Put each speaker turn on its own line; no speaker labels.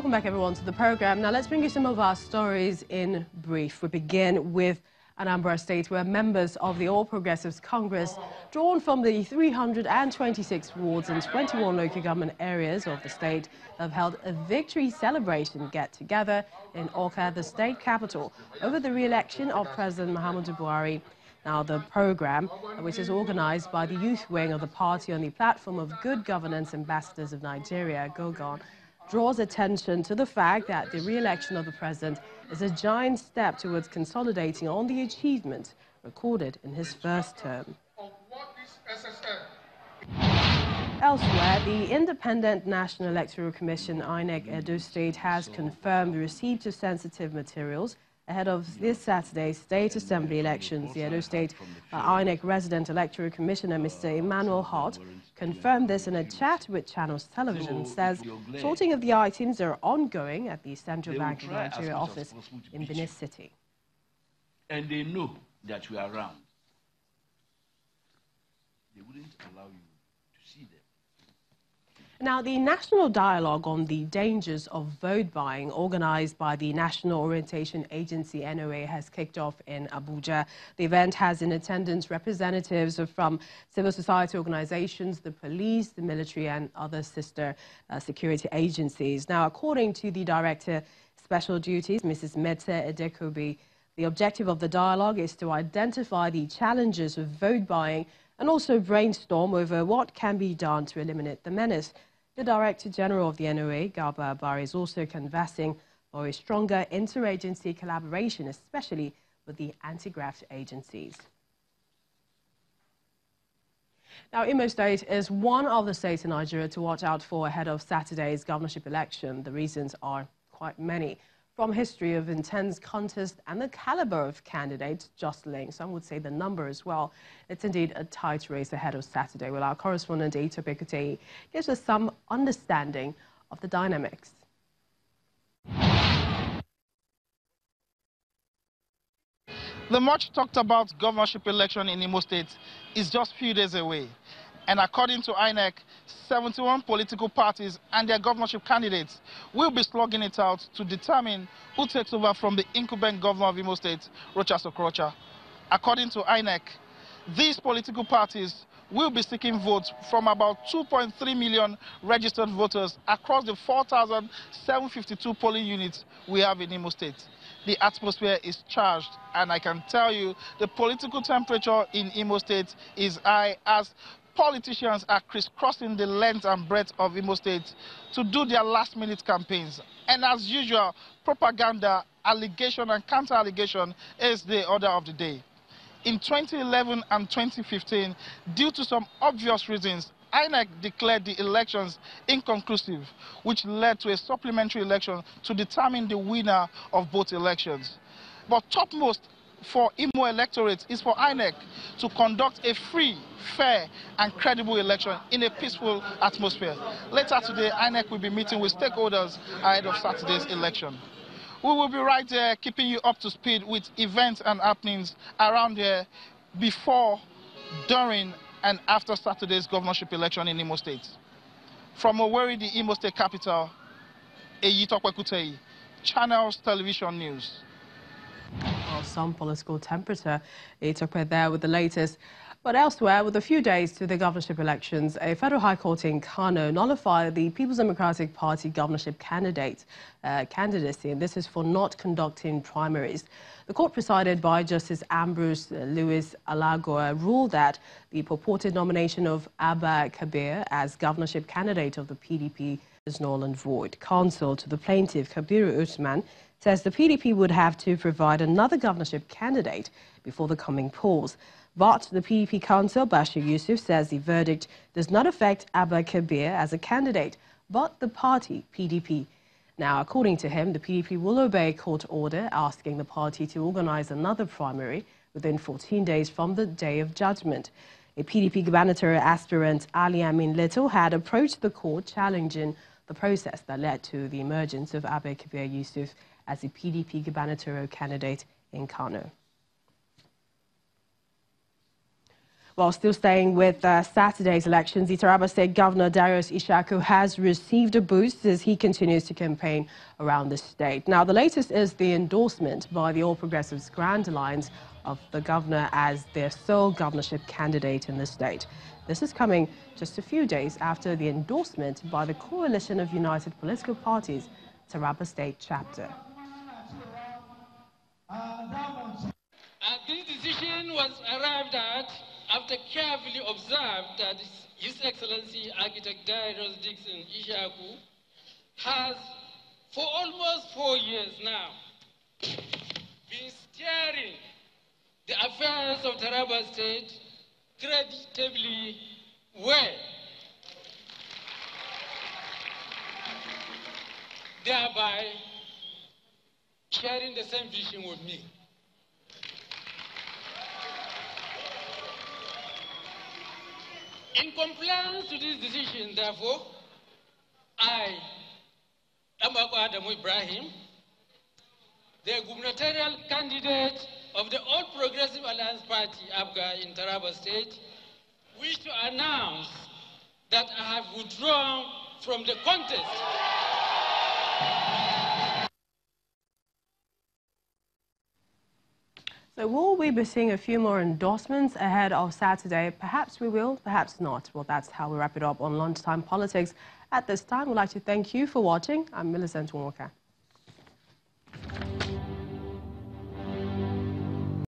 Welcome back, everyone, to the program. Now, let's bring you some of our stories in brief. We begin with Anambra State, where members of the All Progressives Congress, drawn from the 326 wards in 21 local government areas of the state, have held a victory celebration get-together in Awka, the state capital, over the re-election of President Muhammadu Buhari. Now, the program, which is organized by the youth wing of the party on the platform of Good Governance Ambassadors of Nigeria, GOGON, draws attention to the fact that the re-election of the president is a giant step towards consolidating on the achievements recorded in his first term. Elsewhere, the Independent National Electoral Commission, INEC Edo State, has confirmed the receipt of sensitive materials ahead of this Saturday's State Assembly elections. The Edo State INEC Resident Electoral Commissioner, Mr. Emmanuel Hart, confirmed this in a chat with Channels Television. Says sorting of the items are ongoing at the Central Bank of Nigeria office in Benin City.
And they know that we are around. They wouldn't allow you to see them.
Now, the national dialogue on the dangers of vote buying, organized by the National Orientation Agency, NOA, has kicked off in Abuja. The event has in attendance representatives from civil society organizations, the police, the military, and other sister security agencies. Now, according to the Director Special Duties, Mrs. Metse Edekobi, the objective of the dialogue is to identify the challenges of vote buying and also brainstorm over what can be done to eliminate the menace. The Director General of the NOA, Garba Abari, is also canvassing for a stronger interagency collaboration, especially with the anti-graft agencies. Now, Imo State is one of the states in Nigeria to watch out for ahead of Saturday's governorship election. The reasons are quite many. From history of intense contest and the caliber of candidates jostling, some would say the number as well. It's indeed a tight race ahead of Saturday. Well, our correspondent, Itope, gives us some understanding of the dynamics.
The much talked about governorship election in Imo State is just a few days away. And according to INEC, 71 political parties and their governorship candidates will be slugging it out to determine who takes over from the incumbent governor of Imo State, Rochas Okorocha. According to INEC, these political parties will be seeking votes from about 2.3 million registered voters across the 4,752 polling units we have in Imo State. The atmosphere is charged, and I can tell you the political temperature in Imo State is high as politicians are crisscrossing the length and breadth of Imo State to do their last-minute campaigns. And as usual, propaganda, allegation and counter-allegation is the order of the day. In 2011 and 2015, due to some obvious reasons, INEC declared the elections inconclusive, which led to a supplementary election to determine the winner of both elections. But topmost for Imo electorate is for INEC to conduct a free, fair and credible election in a peaceful atmosphere. Later today, INEC will be meeting with stakeholders ahead of Saturday's election. We will be right there keeping you up to speed with events and happenings around here before, during and after Saturday's governorship election in Imo State. From Owerri, the Imo State capital, Eyitope, Channels Television News.
Well, some political temperature, Itope there with the latest. But elsewhere, with a few days to the governorship elections, a federal high court in Kano nullified the People's Democratic Party governorship candidacy, and this is for not conducting primaries. The court, presided by Justice Ambrose Lewis Alagoa, ruled that the purported nomination of Abba Kabir as governorship candidate of the PDP is null and void. Counsel to the plaintiff, Kabiru Usman, says the PDP would have to provide another governorship candidate before the coming polls. But the PDP counsel, Bashir Yusuf, says the verdict does not affect Abba Kabir as a candidate, but the party, PDP. Now, according to him, the PDP will obey a court order asking the party to organize another primary within 14 days from the day of judgment. A PDP gubernatorial aspirant, Ali Amin Little, had approached the court challenging the process that led to the emergence of Abba Kabir Yusuf as the PDP gubernatorial candidate in Kano. While still staying with Saturday's elections, the Taraba State Governor Darius Ishaku has received a boost as he continues to campaign around the state. Now, the latest is the endorsement by the All Progressives Grand Alliance of the governor as their sole governorship candidate in the state. This is coming just a few days after the endorsement by the Coalition of United Political Parties, Taraba State Chapter.
This decision was arrived at after carefully observed that His Excellency Architect Darius Ishaku has, for almost 4 years now, been steering the affairs of Taraba State creditably well, thereby sharing the same vision with me. In compliance to this decision, therefore, I, ADAMU, the gubernatorial candidate of the All Progressive Alliance Party, APGA, in Taraba State, wish to announce that I have withdrawn from the contest.
So will we be seeing a few more endorsements ahead of Saturday? Perhaps we will, perhaps not. Well, that's how we wrap it up on Lunchtime Politics. At this time, we'd like to thank you for watching. I'm Millicent Walker.